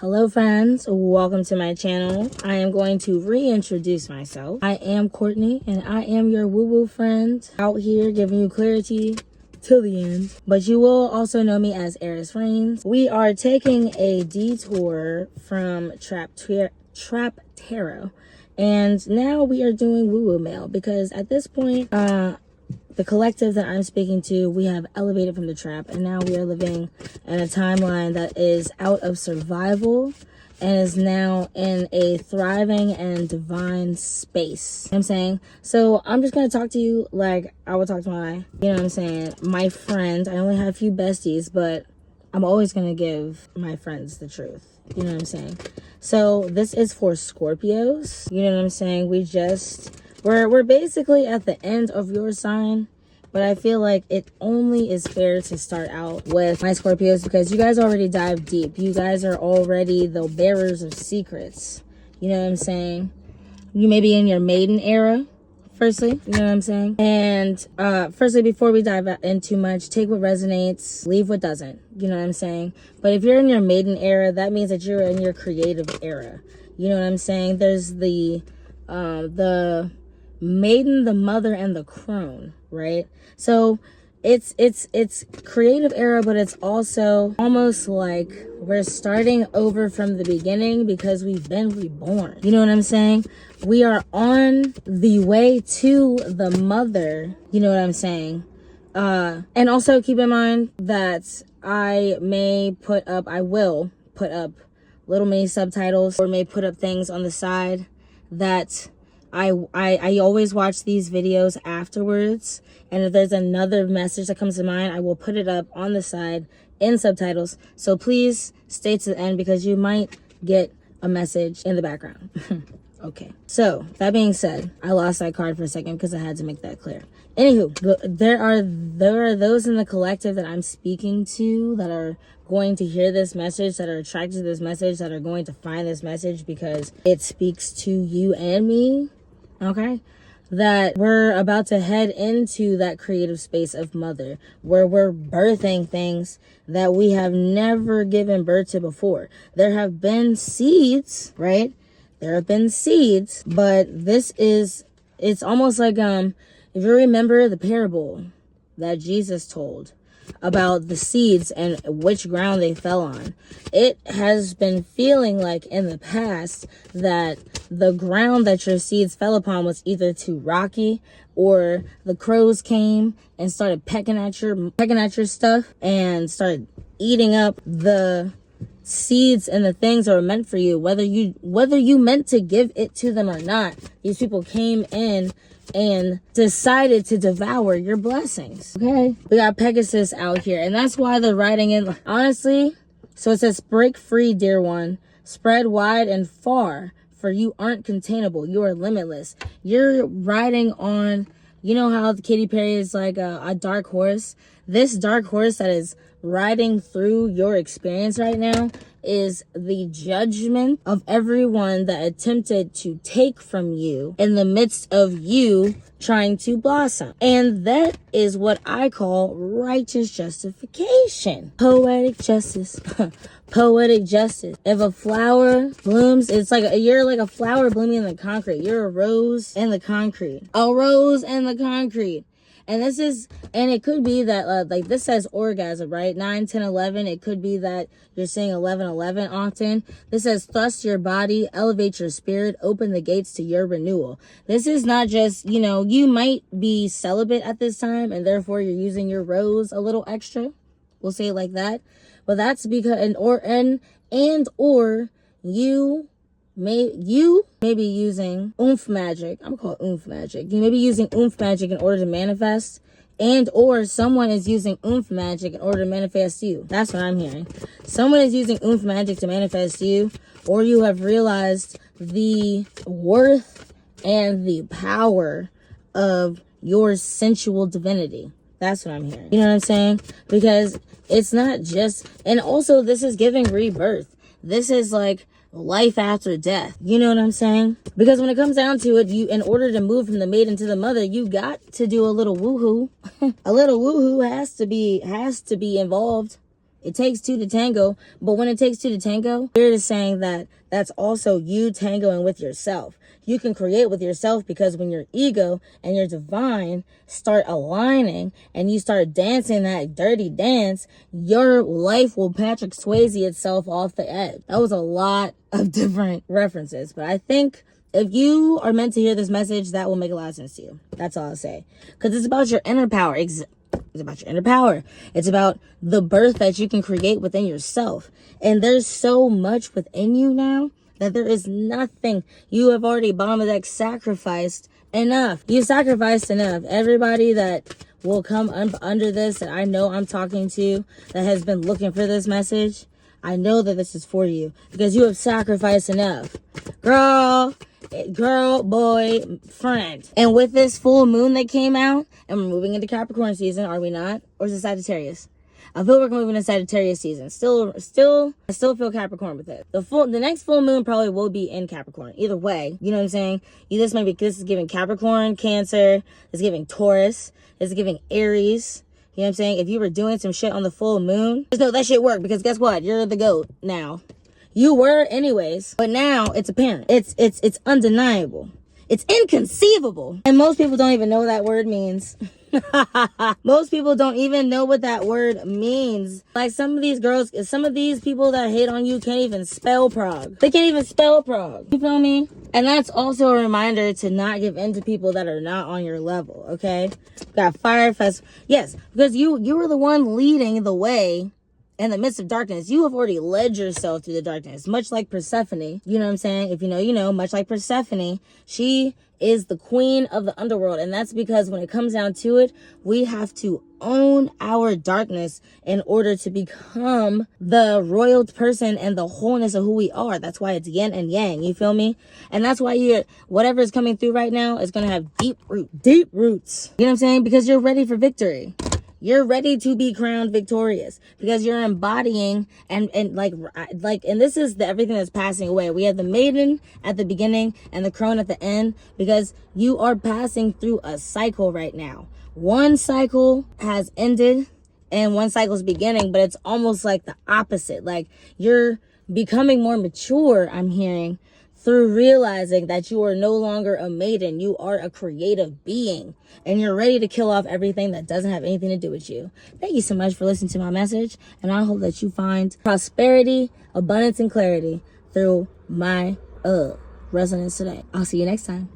Hello friends, welcome to my channel. I am going to reintroduce myself. I am Courtney and I am your woo-woo friend out here giving you clarity till the end. But you will also know me as Eris Reigns. We are taking a detour from Trap Tarot. And now we are doing woo-woo mail because at this point, the collective that I'm speaking to, we have elevated from the trap and now we are living in a timeline that is out of survival and is now in a thriving and divine space. You know what I'm saying? So I'm just going to talk to you like I would talk to my friend. I only have a few besties, but I'm always going to give my friends the truth. You know what I'm saying? So this is for Scorpios. You know what I'm saying? We're basically at the end of your sign, but I feel like it only is fair to start out with my Scorpios because you guys already dived deep. You guys are already the bearers of secrets. You know what I'm saying? You may be in your maiden era, firstly. You know what I'm saying? And firstly, before we dive in too much, take what resonates, leave what doesn't. You know what I'm saying? But if you're in your maiden era, that means that you're in your creative era. You know what I'm saying? There's the maiden, the mother, and the crone, right? So it's creative era, but it's also almost like we're starting over from the beginning because we've been reborn. You know what I'm saying? We are on the way to the mother. You know what I'm saying? And also keep in mind that I will put up little mini subtitles or may put up things on the side that I always watch these videos afterwards, and if there's another message that comes to mind, I will put it up on the side in subtitles. So please stay to the end because you might get a message in the background. Okay. So that being said, I lost that card for a second because I had to make that clear. Anywho, there are those in the collective that I'm speaking to that are going to hear this message, that are attracted to this message, that are going to find this message because it speaks to you and me. Okay, that we're about to head into that creative space of mother where we're birthing things that we have never given birth to before. There have been seeds, right? There have been seeds, but it's almost like, if you remember the parable that Jesus told about the seeds and which ground they fell on. It has been feeling like in the past that the ground that your seeds fell upon was either too rocky or the crows came and started pecking at your stuff and started eating up the seeds and the things that were meant for you, whether you meant to give it to them or not. These people came in and decided to devour your blessings. Okay, we got Pegasus out here, and that's why they're riding in, honestly. So it says, break free, dear one, spread wide and far, for you aren't containable, you are limitless. You're riding on, you know how the Katy Perry is like a dark horse? This dark horse that is riding through your experience right now is the judgment of everyone that attempted to take from you in the midst of you trying to blossom. And that is what I call righteous justification. Poetic justice. Poetic justice. If a flower blooms, it's like you're like a flower blooming in the concrete. You're a rose in the concrete. A rose in the concrete. And it could be that, like this says orgasm, right? 9, 10, 11. It could be that you're saying 11, 11 often. This says thrust your body, elevate your spirit, open the gates to your renewal. This is not just, you might be celibate at this time and therefore you're using your rose a little extra. We'll say it like that. But that's because, or you may be using oomph magic. I'm gonna call it oomph magic. You may be using oomph magic in order to manifest, and or someone is using oomph magic in order to manifest you. That's what I'm hearing. Someone is using oomph magic to manifest you, or you have realized the worth and the power of your sensual divinity. That's what I'm hearing. You know what I'm saying? Because it's not just, and also this is giving rebirth. This is like life after death. You know what I'm saying? Because when it comes down to it, in order to move from the maiden to the mother, you got to do a little woohoo. A little woohoo has to be involved. It takes two to tango, but when it takes two to tango, Spirit is saying that that's also you tangoing with yourself. You can create with yourself, because when your ego and your divine start aligning and you start dancing that dirty dance, your life will Patrick Swayze itself off the edge. That was a lot of different references, but I think if you are meant to hear this message, that will make a lot of sense to you. That's all I'll say. Because it's about your inner power. It's about your inner power. It's about the birth that you can create within yourself. And there's so much within you now that there is nothing. You have already, bottom of the deck, sacrificed enough. You sacrificed enough. Everybody that will come under this, that I know I'm talking to, that has been looking for this message, I know that this is for you, because you have sacrificed enough. Girl, boy, friend. And with this full moon that came out, and we're moving into Capricorn season, are we not? Or is it Sagittarius? I feel we're moving into Sagittarius season. I still feel Capricorn with it. The next full moon probably will be in Capricorn. Either way, you know what I'm saying? This is giving Capricorn, Cancer, this is giving Taurus, this is giving Aries. You know what I'm saying? If you were doing some shit on the full moon, just know that shit worked, because guess what? You're the GOAT now. You were anyways, but now it's apparent. It's undeniable. It's inconceivable. And most people don't even know what that word means. Most people don't even know what that word means. Like some of these people that hate on you can't even spell Prague. They can't even spell Prague. You feel me? And that's also a reminder to not give in to people that are not on your level, okay? Got Fire Fest. Yes, because you were the one leading the way in the midst of darkness. You have already led yourself through the darkness, much like Persephone. You know what I'm saying? If you know, you know. Much like Persephone, she is the queen of the underworld. And that's because when it comes down to it, we have to own our darkness in order to become the royal person and the wholeness of who we are. That's why it's yin and yang. You feel me? And that's why whatever is coming through right now is going to have deep roots. You know what I'm saying? Because you're ready for victory. You're ready to be crowned victorious, because you're embodying and this is everything that's passing away. We have the maiden at the beginning and the crone at the end, because you are passing through a cycle right now. One cycle has ended and one cycle is beginning, but it's almost like the opposite. Like you're becoming more mature, I'm hearing, through realizing that you are no longer a maiden. You are a creative being, and you're ready to kill off everything that doesn't have anything to do with you. Thank you so much for listening to my message, and I hope that you find prosperity, abundance, and clarity through my resonance today. I'll see you next time.